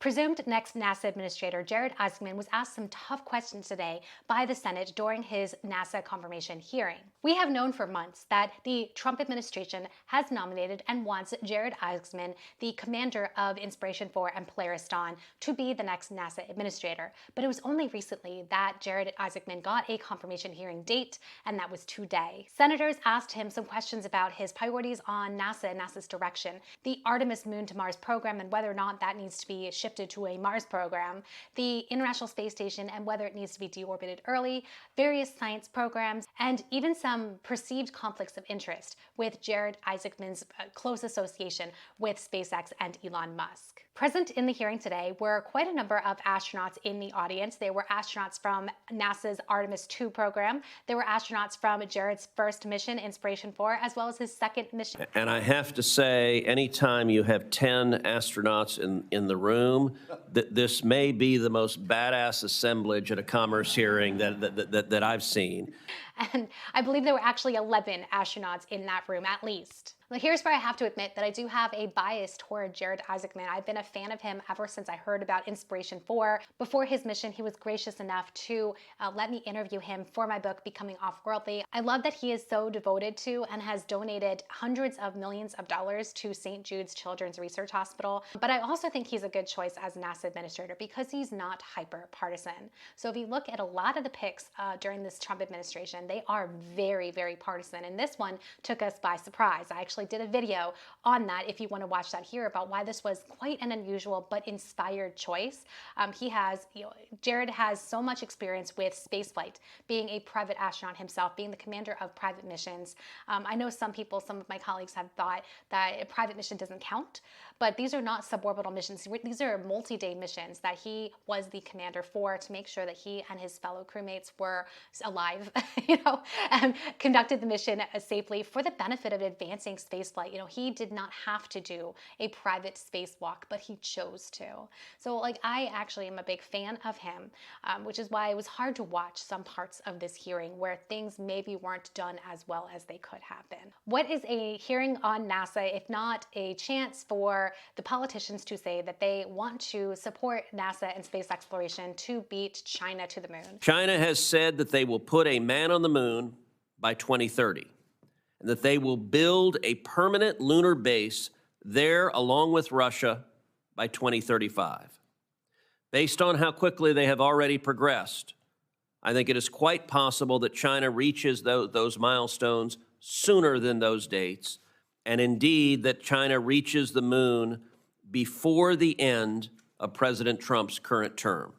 Presumed next NASA Administrator Jared Isaacman was asked some tough questions today by the Senate during his NASA confirmation hearing. We have known for months that the Trump administration has nominated and wants Jared Isaacman, the commander of Inspiration 4 and Polaris Dawn, to be the next NASA Administrator. But it was only recently that Jared Isaacman got a confirmation hearing date, and that was today. Senators asked him some questions about his priorities on NASA and NASA's direction, the Artemis Moon to Mars program and whether or not that needs to be shifted to a Mars program, the International Space Station and whether it needs to be deorbited early, various science programs, and even some perceived conflicts of interest with Jared Isaacman's close association with SpaceX and Elon Musk. Present in the hearing today were quite a number of astronauts in the audience. There were astronauts from NASA's Artemis II program. There were astronauts from Jared's first mission, Inspiration 4, as well as his second mission. And I have to say, anytime you have 10 astronauts in the room, this may be the most badass assemblage at a commerce hearing that I've seen. And I believe there were actually 11 astronauts in that room, at least. Now, here's where I have to admit that I do have a bias toward Jared Isaacman. I've been a fan of him ever since I heard about Inspiration 4. Before his mission, he was gracious enough to let me interview him for my book, Becoming Off-Worldly. I love that he is so devoted to and has donated hundreds of millions of dollars to St. Jude's Children's Research Hospital. But I also think he's a good choice as NASA Administrator because he's not hyper-partisan. So if you look at a lot of the picks during this Trump administration, they are very, very partisan. And this one took us by surprise. I actually did a video on that if you want to watch that here about why this was quite an unusual but inspired choice. Jared has so much experience with spaceflight, being a private astronaut himself, being the commander of private missions. I know some of my colleagues have thought that a private mission doesn't count, but these are not suborbital missions. These are multi-day missions that he was the commander for to make sure that he and his fellow crewmates were alive, and conducted the mission safely for the benefit of advancing spaceflight. He did not have to do a private spacewalk, but he chose to. So I actually am a big fan of him, which is why it was hard to watch some parts of this hearing where things maybe weren't done as well as they could have been. What is a hearing on NASA if not a chance for the politicians to say that they want to support NASA and space exploration to beat China to the moon? China has said that they will put a man on the moon by 2030. And that they will build a permanent lunar base there along with Russia by 2035. Based on how quickly they have already progressed, I think it is quite possible that China reaches those milestones sooner than those dates, and indeed that China reaches the moon before the end of President Trump's current term.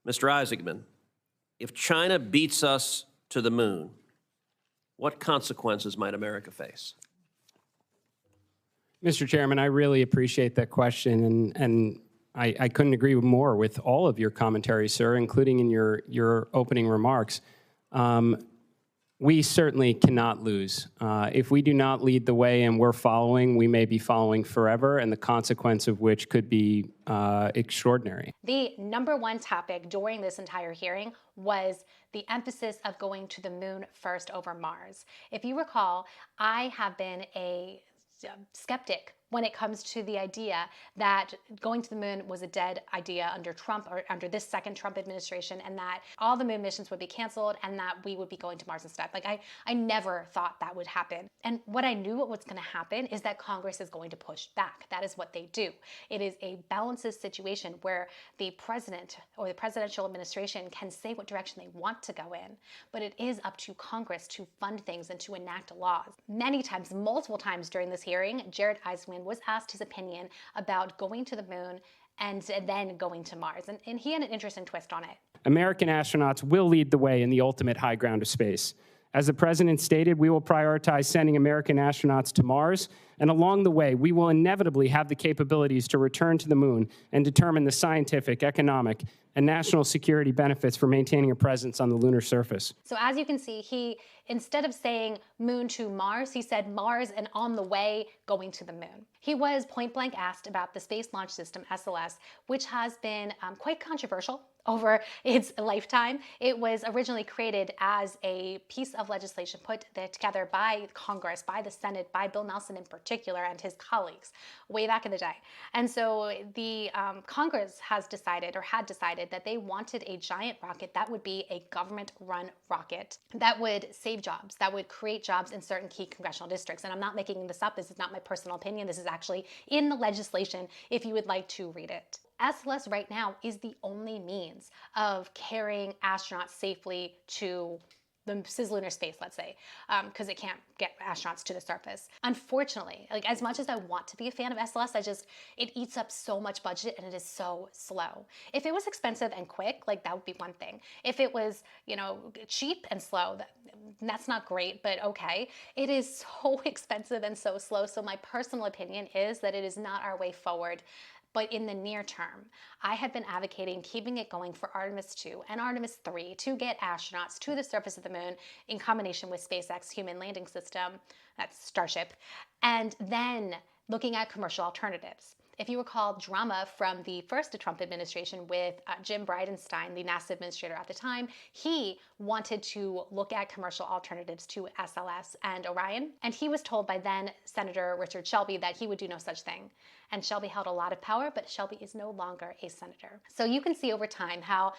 Mr. Isaacman, if China beats us to the moon, what consequences might America face? Mr. Chairman, I really appreciate that question, and I couldn't agree more with all of your commentary, sir, including in your opening remarks. We certainly cannot lose. If we do not lead the way and we're following, we may be following forever, and the consequence of which could be extraordinary. The number one topic during this entire hearing was the emphasis of going to the moon first over Mars. If you recall, I have been a skeptic when it comes to the idea that going to the moon was a dead idea under Trump or under this second Trump administration, and that all the moon missions would be canceled and that we would be going to Mars instead. I never thought that would happen. And what I knew what was going to happen is that Congress is going to push back. That is what they do. It is a balances situation where the president or the presidential administration can say what direction they want to go in, but it is up to Congress to fund things and to enact laws. Many times, multiple times during this hearing, Jared Isaacman was asked his opinion about going to the moon and then going to Mars. And he had an interesting twist on it. American astronauts will lead the way in the ultimate high ground of space. As the president stated, we will prioritize sending American astronauts to Mars, and along the way, we will inevitably have the capabilities to return to the moon and determine the scientific, economic, and national security benefits for maintaining a presence on the lunar surface. So as you can see, he, instead of saying moon to Mars, he said Mars and on the way going to the moon. He was point blank asked about the Space Launch System, SLS, which has been quite controversial over its lifetime. It was originally created as a piece of legislation put together by Congress, by the Senate, by Bill Nelson in particular, particular and his colleagues way back in the day. And so the Congress has decided, or had decided, that they wanted a giant rocket that would be a government-run rocket that would save jobs, that would create jobs in certain key congressional districts. And I'm not making this up. This is not my personal opinion. This is actually in the legislation if you would like to read it. SLS right now is the only means of carrying astronauts safely to the cislunar space, let's say, because it can't get astronauts to the surface. Unfortunately, like, as much as I want to be a fan of SLS, it eats up so much budget and it is so slow. If it was expensive and quick, like, that would be one thing. If it was, cheap and slow, that's not great, but okay. It is so expensive and so slow. So my personal opinion is that it is not our way forward. But in the near term, I have been advocating keeping it going for Artemis 2 and Artemis 3 to get astronauts to the surface of the moon in combination with SpaceX human landing system, that's Starship, and then looking at commercial alternatives. If you recall drama from the first Trump administration with Jim Bridenstine, the NASA administrator at the time, he wanted to look at commercial alternatives to SLS and Orion. And he was told by then Senator Richard Shelby that he would do no such thing. And Shelby held a lot of power, but Shelby is no longer a senator. So you can see over time how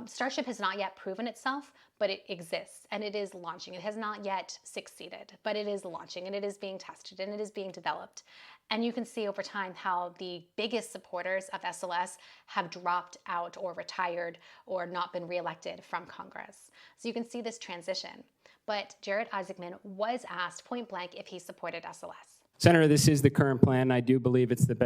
Starship has not yet proven itself, but it exists and it is launching. It has not yet succeeded, but it is launching and it is being tested and it is being developed. And you can see over time how the biggest supporters of SLS have dropped out or retired or not been reelected from Congress. So you can see this transition. But Jared Isaacman was asked point blank if he supported SLS. Senator, this is the current plan. I do believe it's the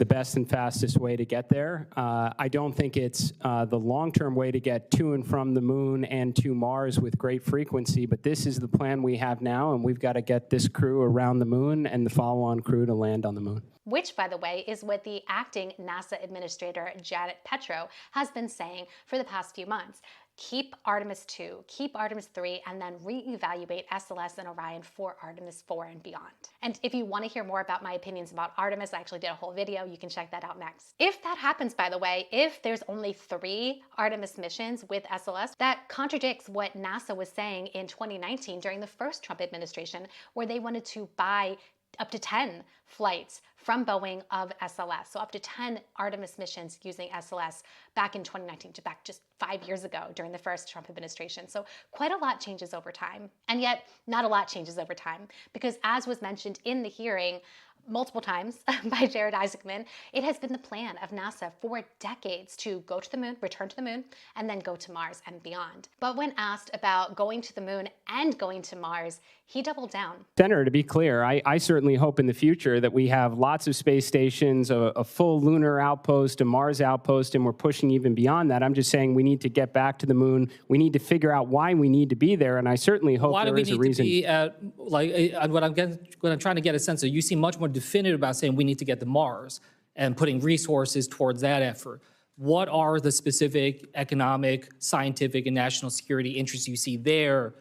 best and fastest way to get there. I don't think it's the long-term way to get to and from the moon and to Mars with great frequency, but this is the plan we have now, and we've got to get this crew around the moon and the follow-on crew to land on the moon. Which, by the way, is what the acting NASA Administrator Jared Isaacman has been saying for the past few months. Keep Artemis 2, keep Artemis 3, and then reevaluate SLS and Orion for Artemis 4 and beyond. And if you want to hear more about my opinions about Artemis, I actually did a whole video. You can check that out next. If that happens, by the way, if there's only 3 Artemis missions with SLS, that contradicts what NASA was saying in 2019 during the first Trump administration, where they wanted to buy up to 10 flights from Boeing of SLS. So up to 10 Artemis missions using SLS back in 2019, back just 5 years ago during the first Trump administration. So quite a lot changes over time. And yet not a lot changes over time, because as was mentioned in the hearing multiple times by Jared Isaacman, it has been the plan of NASA for decades to go to the moon, return to the moon, and then go to Mars and beyond. But when asked about going to the moon and going to Mars, he doubled down. Senator, to be clear, I certainly hope in the future that we have lots of space stations, a full lunar outpost, a Mars outpost, and we're pushing even beyond that. I'm just saying we need to get back to the moon. We need to figure out why we need to be there, and I certainly hope there is a reason. Why do we need to be at, what I'm trying to get a sense of, you seem much more definitive about saying we need to get to Mars and putting resources towards that effort. What are the specific economic, scientific, and national security interests you see there?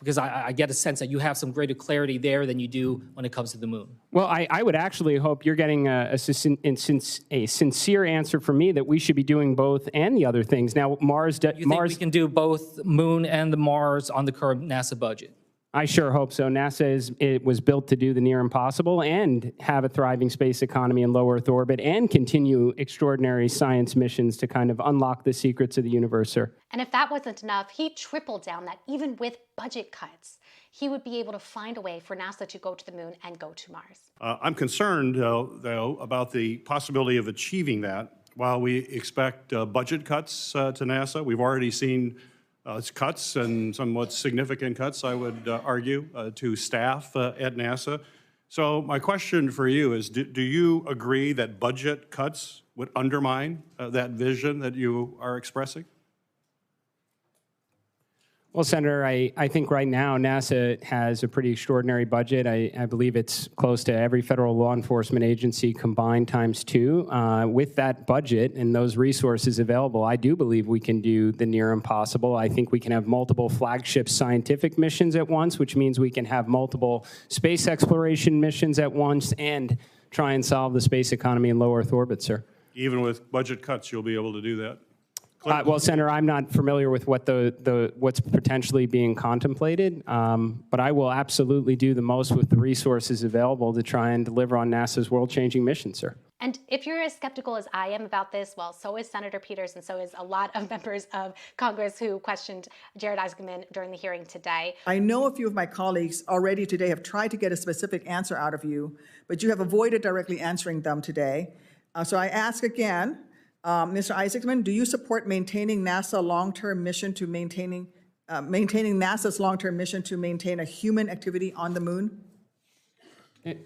Because I get a sense that you have some greater clarity there than you do when it comes to the moon. Well, I would actually hope you're getting a sincere answer from me that we should be doing both and the other things. Now, Mars... You think we can do both moon and the Mars on the current NASA budget? I sure hope so. NASA was built to do the near impossible and have a thriving space economy in low Earth orbit and continue extraordinary science missions to kind of unlock the secrets of the universe, sir. And if that wasn't enough, he tripled down that even with budget cuts, he would be able to find a way for NASA to go to the moon and go to Mars. I'm concerned, though, about the possibility of achieving that. While we expect budget cuts to NASA, we've already seen cuts and somewhat significant cuts, I would argue, to staff at NASA. So my question for you is, do you agree that budget cuts would undermine that vision that you are expressing? Well, Senator, I think right now NASA has a pretty extraordinary budget. I believe it's close to every federal law enforcement agency combined ×2. With that budget and those resources available, I do believe we can do the near impossible. I think we can have multiple flagship scientific missions at once, which means we can have multiple space exploration missions at once and try and solve the space economy in low Earth orbit, sir. Even with budget cuts, you'll be able to do that? Well, Senator, I'm not familiar with what what's potentially being contemplated, but I will absolutely do the most with the resources available to try and deliver on NASA's world-changing mission, sir. And if you're as skeptical as I am about this, well, so is Senator Peters, and so is a lot of members of Congress who questioned Jared Isaacman during the hearing today. I know a few of my colleagues already today have tried to get a specific answer out of you, but you have avoided directly answering them today. So I ask again, Mr. Isaacman, do you support maintaining NASA's long-term mission to maintain a human activity on the moon?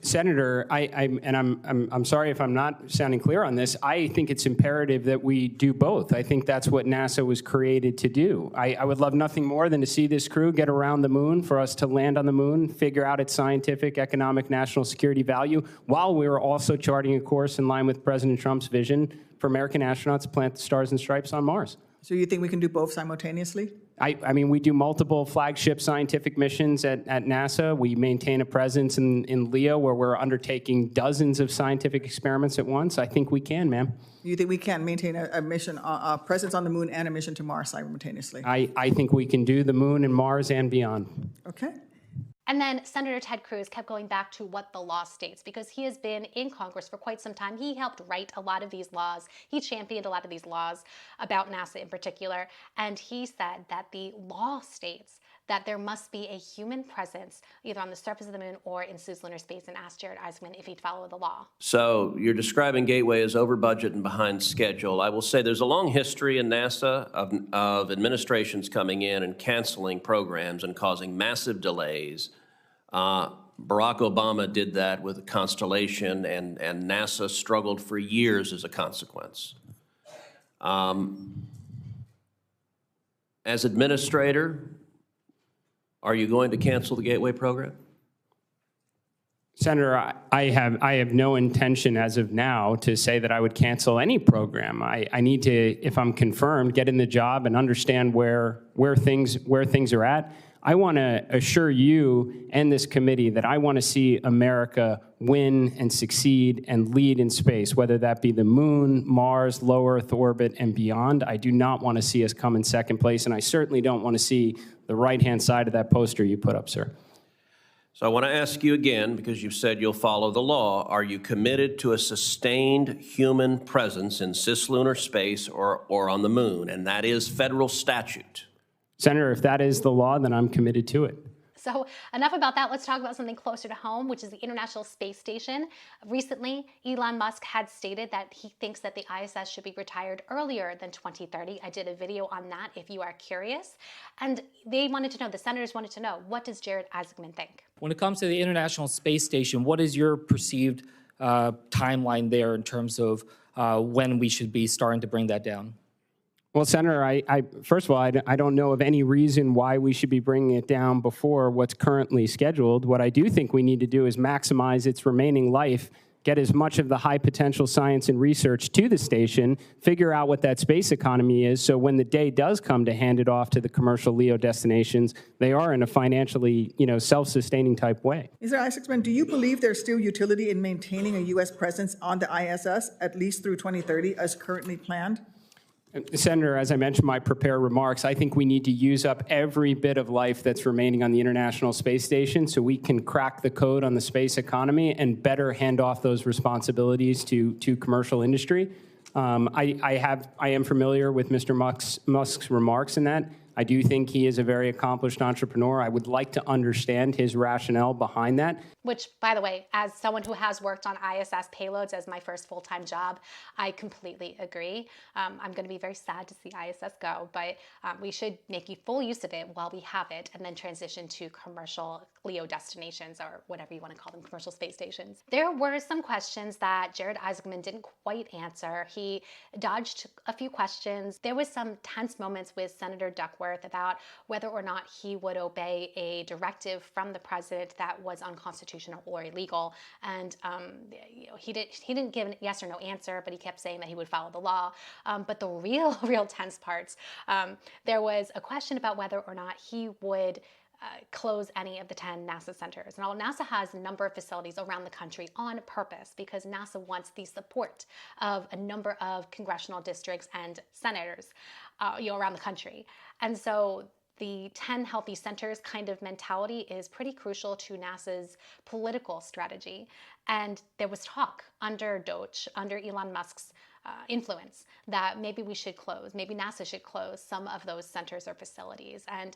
Senator, I'm sorry if I'm not sounding clear on this. I think it's imperative that we do both. I think that's what NASA was created to do. I would love nothing more than to see this crew get around the moon, for us to land on the moon, figure out its scientific, economic, national security value, while we were also charting a course in line with President Trump's vision for American astronauts to plant the stars and stripes on Mars. So you think we can do both simultaneously? I mean, we do multiple flagship scientific missions at NASA. We maintain a presence in LEO, where we're undertaking dozens of scientific experiments at once. I think we can, ma'am. You think we can maintain a mission, a presence on the moon and a mission to Mars simultaneously? I think we can do the moon and Mars and beyond. Okay. And then Senator Ted Cruz kept going back to what the law states, because he has been in Congress for quite some time. He helped write a lot of these laws. He championed a lot of these laws about NASA in particular. And he said that the law states that there must be a human presence either on the surface of the moon or in cislunar space, and asked Jared Isaacman if he'd follow the law. So you're describing Gateway as over budget and behind schedule. I will say there's a long history in NASA of administrations coming in and canceling programs and causing massive delays. Barack Obama did that with Constellation, and NASA struggled for years as a consequence. As administrator, are you going to cancel the Gateway program? Senator, I have no intention as of now to say that I would cancel any program. I need to, if I'm confirmed, get in the job and understand where things are at. I want to assure you and this committee that I want to see America win and succeed and lead in space, whether that be the moon, Mars, low Earth orbit, and beyond. I do not want to see us come in second place, and I certainly don't want to see the right-hand side of that poster you put up, sir. So I want to ask you again, because you've said you'll follow the law, are you committed to a sustained human presence in cislunar space or on the moon? And that is federal statute. Senator, if that is the law, then I'm committed to it. So enough about that. Let's talk about something closer to home, which is the International Space Station. Recently, Elon Musk had stated that he thinks that the ISS should be retired earlier than 2030. I did a video on that if you are curious. And they wanted to know, the senators wanted to know, what does Jared Isaacman think? When it comes to the International Space Station, what is your perceived timeline there in terms of when we should be starting to bring that down? Well, Senator, first of all, I don't know of any reason why we should be bringing it down before what's currently scheduled. What I do think we need to do is maximize its remaining life, get as much of the high potential science and research to the station, figure out what that space economy is, so when the day does come to hand it off to the commercial LEO destinations, they are in a financially, self-sustaining type way. Mr. Isaacman, do you believe there's still utility in maintaining a U.S. presence on the ISS at least through 2030 as currently planned? Senator, as I mentioned in my prepared remarks, I think we need to use up every bit of life that's remaining on the International Space Station so we can crack the code on the space economy and better hand off those responsibilities to commercial industry. I am familiar with Mr. Musk's remarks in that. I do think he is a very accomplished entrepreneur. I would like to understand his rationale behind that. Which, by the way, as someone who has worked on ISS payloads as my first full-time job, I completely agree. I'm going to be very sad to see ISS go, but we should make full use of it while we have it and then transition to commercial LEO destinations, or whatever you want to call them, commercial space stations. There were some questions that Jared Isaacman didn't quite answer. He dodged a few questions. There was some tense moments with Senator Duckworth about whether or not he would obey a directive from the president that was unconstitutional or illegal. And he didn't give a yes or no answer, but he kept saying that he would follow the law. But the real tense parts, there was a question about whether or not he would close any of the 10 NASA centers. Now, NASA has a number of facilities around the country on purpose because NASA wants the support of a number of congressional districts and senators around the country. And so the 10 healthy centers kind of mentality is pretty crucial to NASA's political strategy. And there was talk under under Elon Musk's influence that maybe we should close, maybe NASA should close some of those centers or facilities. And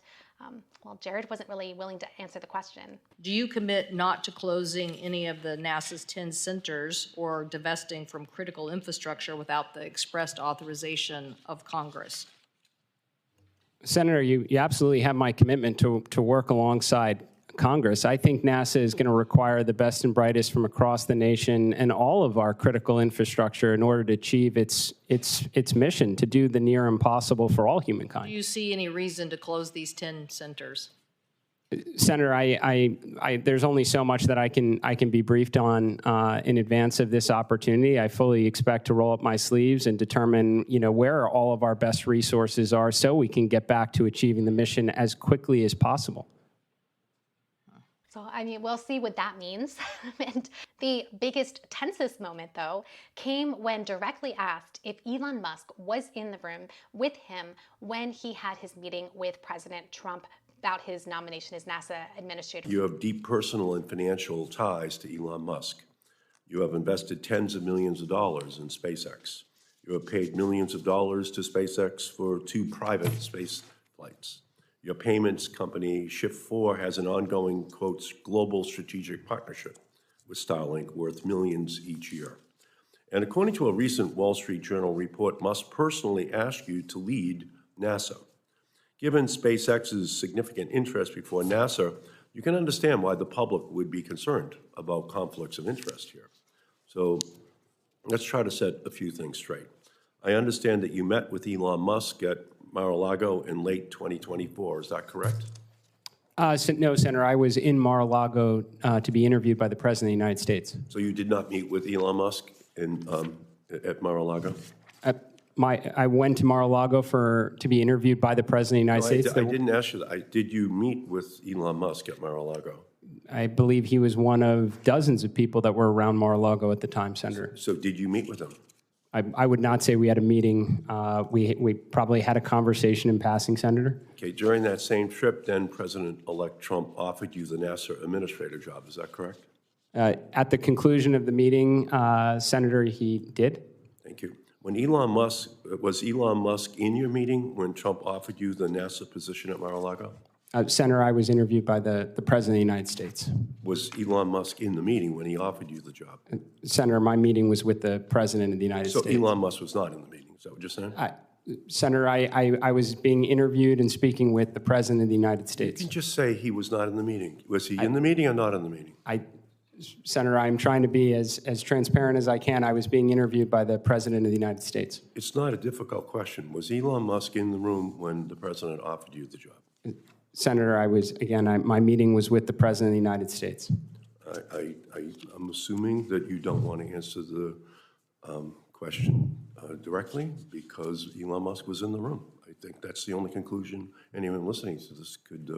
well, Jared wasn't really willing to answer the question. Do you commit not to closing any of the NASA's 10 centers or divesting from critical infrastructure without the expressed authorization of Congress? Senator, you absolutely have my commitment to work alongside Congress. I think NASA is going to require the best and brightest from across the nation and all of our critical infrastructure in order to achieve its mission to do the near impossible for all humankind. Do you see any reason to close these 10 centers? Senator, there's only so much that I can be briefed on in advance of this opportunity. I fully expect to roll up my sleeves and determine, where all of our best resources are, so we can get back to achieving the mission as quickly as possible. So, we'll see what that means. And the biggest, tensest moment, though, came when directly asked if Elon Musk was in the room with him when he had his meeting with President Trump about his nomination as NASA Administrator. You have deep personal and financial ties to Elon Musk. You have invested tens of millions of dollars in SpaceX. You have paid millions of dollars to SpaceX for 2 private space flights. Your payments company, Shift4, has an ongoing, quotes, global strategic partnership with Starlink worth millions each year. And according to a recent Wall Street Journal report, Musk personally asked you to lead NASA. Given SpaceX's significant interest before NASA, you can understand why the public would be concerned about conflicts of interest here. So let's try to set a few things straight. I understand that you met with Elon Musk at Mar-a-Lago in late 2024. Is that correct? No, Senator. I was in Mar-a-Lago to be interviewed by the President of the United States. So you did not meet with Elon Musk at Mar-a-Lago? I went to Mar-a-Lago to be interviewed by the President of the United States. I didn't ask you that. Did you meet with Elon Musk at Mar-a-Lago? I believe he was one of dozens of people that were around Mar-a-Lago at the time, Senator. So did you meet with him? I would not say we had a meeting. We probably had a conversation in passing, Senator. Okay, during that same trip, then President-elect Trump offered you the NASA Administrator job. Is that correct? At the conclusion of the meeting, Senator, he did. Thank you. Was Elon Musk in your meeting when Trump offered you the NASA position at Mar-a-Lago? Senator, I was interviewed by the President of the United States. Was Elon Musk in the meeting when he offered you the job? Senator, my meeting was with the President of the United States. So Elon Musk was not in the meeting. Is that what you're saying? Senator, I was being interviewed and speaking with the President of the United States. You can just say he was not in the meeting. Was he in the meeting or not in the meeting? Senator, I'm trying to be as transparent as I can. I was being interviewed by the President of the United States. It's not a difficult question. Was Elon Musk in the room when the President offered you the job? Senator, my meeting was with the President of the United States. I'm assuming that you don't want to answer the question directly because Elon Musk was in the room. I think that's the only conclusion anyone listening to this could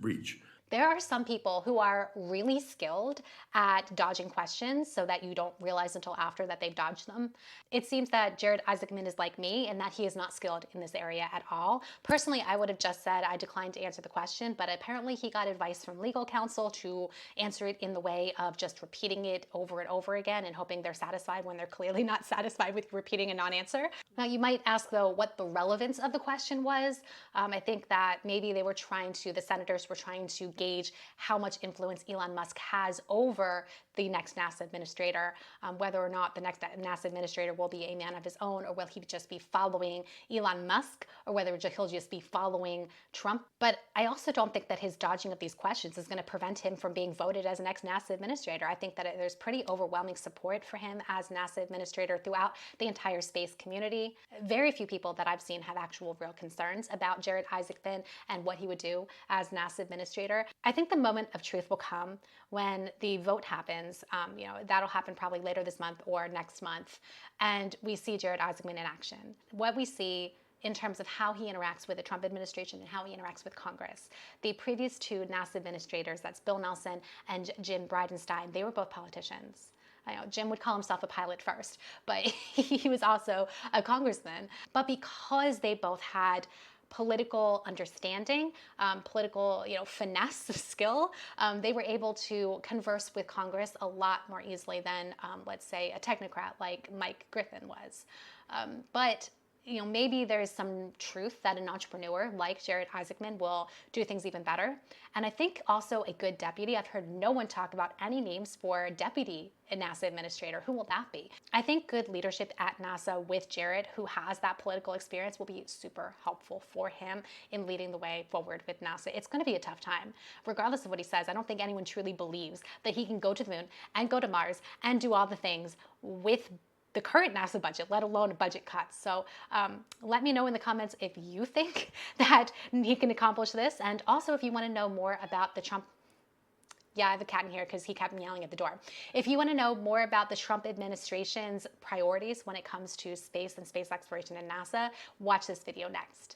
reach. There are some people who are really skilled at dodging questions so that you don't realize until after that they've dodged them. It seems that Jared Isaacman is like me in that he is not skilled in this area at all. Personally, I would have just said I declined to answer the question, but apparently he got advice from legal counsel to answer it in the way of just repeating it over and over again and hoping they're satisfied when they're clearly not satisfied with repeating a non-answer. Now, you might ask, though, what the relevance of the question was. I think that maybe the senators were trying to gauge how much influence Elon Musk has over the next NASA administrator, whether or not the next NASA administrator will be a man of his own, or will he just be following Elon Musk, or whether he'll just be following Trump. But I also don't think that his dodging of these questions is going to prevent him from being voted as next NASA administrator. I think that there's pretty overwhelming support for him as NASA administrator throughout the entire space community. Very few people that I've seen have actual real concerns about Jared Isaacman and what he would do as NASA administrator. I think the moment of truth will come when the vote happens. That'll happen probably later this month or next month, and we see Jared Isaacman in action. What we see in terms of how he interacts with the Trump administration and how he interacts with Congress. The previous two NASA administrators, that's Bill Nelson and Jim Bridenstine, they were both politicians. I know Jim would call himself a pilot first, but he was also a congressman. But because they both had political understanding, political finesse skill, they were able to converse with Congress a lot more easily than, let's say, a technocrat like Mike Griffin was. But maybe there's some truth that an entrepreneur like Jared Isaacman will do things even better. And I think also a good deputy. I've heard no one talk about any names for deputy NASA administrator. Who will that be? I think good leadership at NASA with Jared, who has that political experience, will be super helpful for him in leading the way forward with NASA. It's going to be a tough time. Regardless of what he says, I don't think anyone truly believes that he can go to the moon and go to Mars and do all the things with the current NASA budget, let alone a budget cut. So let me know in the comments if you think that he can accomplish this. And also if you want to know more about the Trump, yeah, I have a cat in here because he kept yelling at the door. If you want to know more about the Trump administration's priorities when it comes to space and space exploration in NASA, watch this video next.